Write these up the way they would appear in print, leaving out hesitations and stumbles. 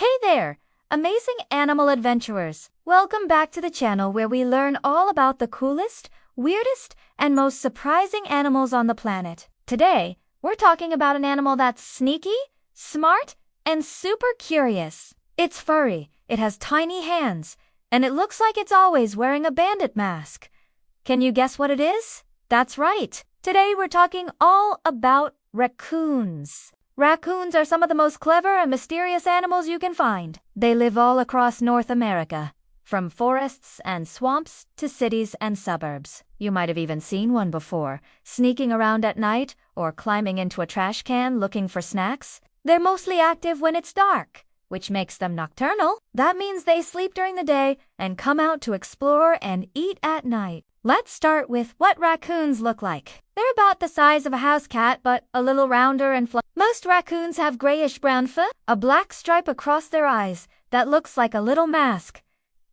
Hey there, amazing animal adventurers! Welcome back to the channel where we learn all about the coolest, weirdest, and most surprising animals on the planet. Today, we're talking about an animal that's sneaky, smart, and super curious. It's furry, it has tiny hands, and it looks like it's always wearing a bandit mask. Can you guess what it is? That's right. Today we're talking all about raccoons. Raccoons are some of the most clever and mysterious animals you can find. They live all across North America, from forests and swamps to cities and suburbs. You might have even seen one before, sneaking around at night or climbing into a trash can looking for snacks. They're mostly active when it's dark, which makes them nocturnal. That means they sleep during the day and come out to explore and eat at night. Let's start with what raccoons look like. They're about the size of a house cat, but a little rounder and fluffy. Most raccoons have grayish-brown fur, a black stripe across their eyes that looks like a little mask,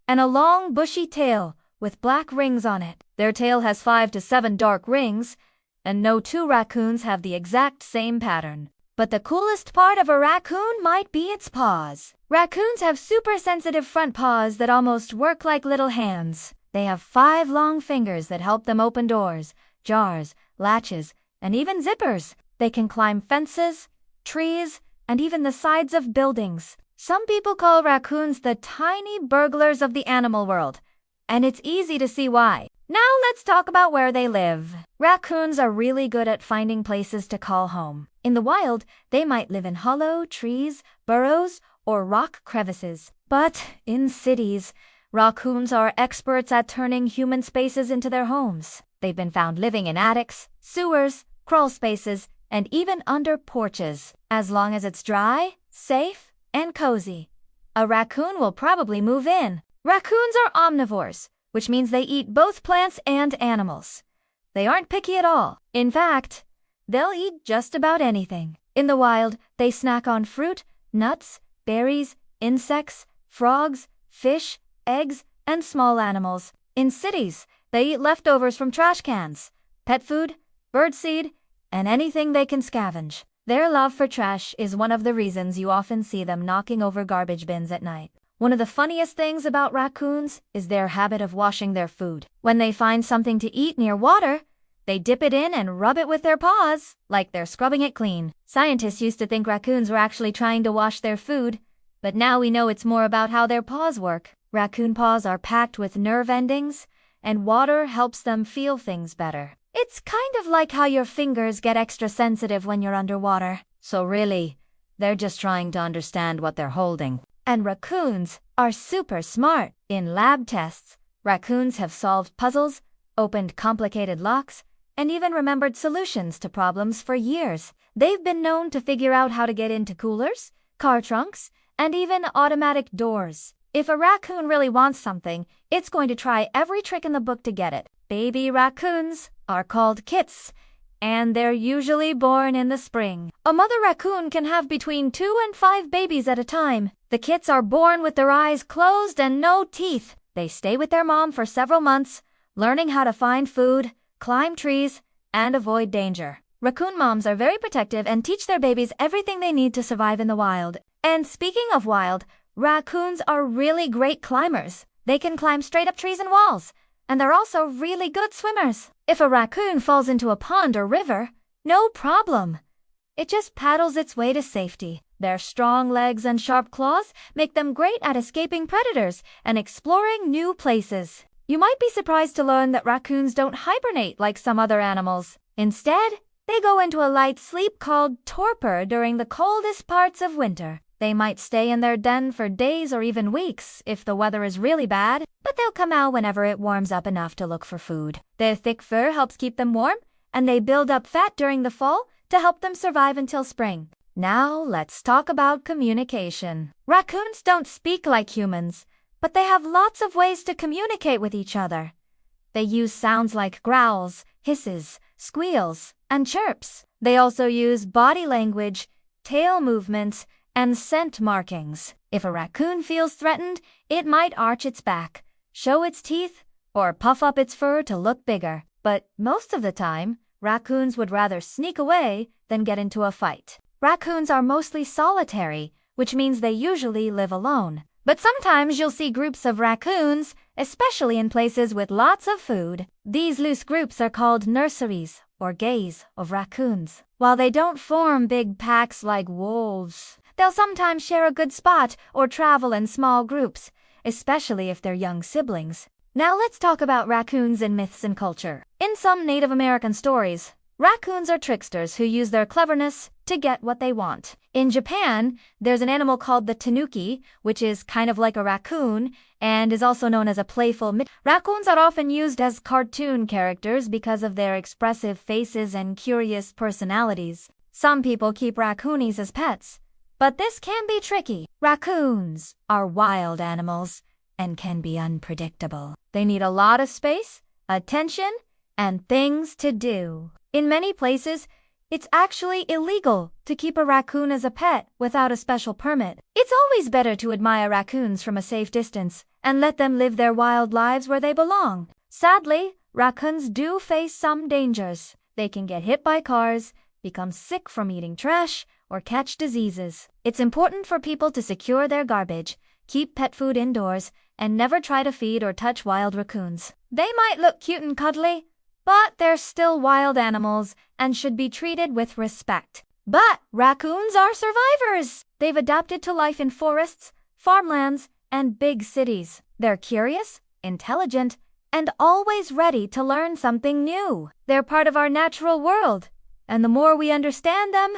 and a long, bushy tail with black rings on it. Their tail has 5 to 7 dark rings, and no two raccoons have the exact same pattern. But the coolest part of a raccoon might be its paws. Raccoons have super sensitive front paws that almost work like little hands. They have 5 long fingers that help them open doors, jars, latches, and even zippers. They can climb fences, trees, and even the sides of buildings. Some people call raccoons the tiny burglars of the animal world, and it's easy to see why. Now let's talk about where they live. Raccoons are really good at finding places to call home. In the wild, they might live in hollow trees, burrows, or rock crevices. But in cities, raccoons are experts at turning human spaces into their homes. They've been found living in attics, sewers, crawl spaces, and even under porches. As long as it's dry, safe, and cozy, a raccoon will probably move in. Raccoons are omnivores, which means they eat both plants and animals. They aren't picky at all. In fact, they'll eat just about anything. In the wild, they snack on fruit, nuts, berries, insects, frogs, fish, eggs, and small animals. In cities, they eat leftovers from trash cans, pet food, birdseed, and anything they can scavenge. Their love for trash is one of the reasons you often see them knocking over garbage bins at night. One of the funniest things about raccoons is their habit of washing their food. When they find something to eat near water, they dip it in and rub it with their paws, like they're scrubbing it clean. Scientists used to think raccoons were actually trying to wash their food, but now we know it's more about how their paws work. Raccoon paws are packed with nerve endings, and water helps them feel things better. It's kind of like how your fingers get extra sensitive when you're underwater. So really, they're just trying to understand what they're holding. And raccoons are super smart. In lab tests, raccoons have solved puzzles, opened complicated locks, and even remembered solutions to problems for years. They've been known to figure out how to get into coolers, car trunks, and even automatic doors. If a raccoon really wants something, it's going to try every trick in the book to get it. Baby raccoons are called kits, and they're usually born in the spring. A mother raccoon can have between 2 and 5 babies at a time. The kits are born with their eyes closed and no teeth. They stay with their mom for several months, learning how to find food, climb trees, and avoid danger. Raccoon moms are very protective and teach their babies everything they need to survive in the wild. And speaking of wild, raccoons are really great climbers. They can climb straight up trees and walls, and they're also really good swimmers. If a raccoon falls into a pond or river, no problem. It just paddles its way to safety. Their strong legs and sharp claws make them great at escaping predators and exploring new places. You might be surprised to learn that raccoons don't hibernate like some other animals. Instead, they go into a light sleep called torpor during the coldest parts of winter. They might stay in their den for days or even weeks if the weather is really bad, but they'll come out whenever it warms up enough to look for food. Their thick fur helps keep them warm, and they build up fat during the fall to help them survive until spring. Now let's talk about communication. Raccoons don't speak like humans, but they have lots of ways to communicate with each other. They use sounds like growls, hisses, squeals, and chirps. They also use body language, tail movements, and scent markings. If a raccoon feels threatened, it might arch its back, show its teeth, or puff up its fur to look bigger. But most of the time, raccoons would rather sneak away than get into a fight. Raccoons are mostly solitary, which means they usually live alone. But sometimes you'll see groups of raccoons, especially in places with lots of food. These loose groups are called nurseries, or gays, of raccoons. While they don't form big packs like wolves, they'll sometimes share a good spot or travel in small groups, especially if they're young siblings. Now let's talk about raccoons in myths and culture. In some Native American stories, raccoons are tricksters who use their cleverness to get what they want. In Japan, there's an animal called the tanuki, which is kind of like a raccoon and is also known as a playful Raccoons are often used as cartoon characters because of their expressive faces and curious personalities. Some people keep raccoonies as pets, but this can be tricky. Raccoons are wild animals and can be unpredictable. They need a lot of space, attention, and things to do. In many places, it's actually illegal to keep a raccoon as a pet without a special permit. It's always better to admire raccoons from a safe distance and let them live their wild lives where they belong. Sadly, raccoons do face some dangers. They can get hit by cars, become sick from eating trash, or catch diseases. It's important for people to secure their garbage, keep pet food indoors, and never try to feed or touch wild raccoons. They might look cute and cuddly, but they're still wild animals and should be treated with respect. But raccoons are survivors. They've adapted to life in forests, farmlands, and big cities. They're curious, intelligent, and always ready to learn something new. They're part of our natural world, and the more we understand them,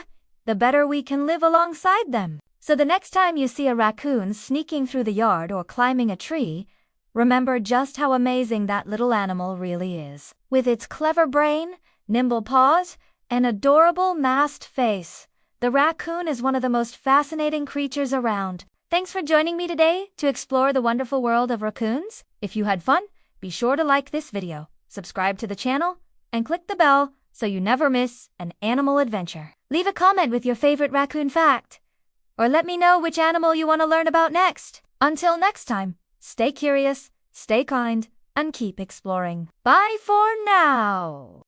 the better we can live alongside them. So the next time you see a raccoon sneaking through the yard or climbing a tree, remember just how amazing that little animal really is. With its clever brain, nimble paws, and adorable masked face, the raccoon is one of the most fascinating creatures around. Thanks for joining me today to explore the wonderful world of raccoons. If you had fun, be sure to like this video, subscribe to the channel, and click the bell so you never miss an animal adventure. Leave a comment with your favorite raccoon fact, or let me know which animal you want to learn about next. Until next time, stay curious, stay kind, and keep exploring. Bye for now.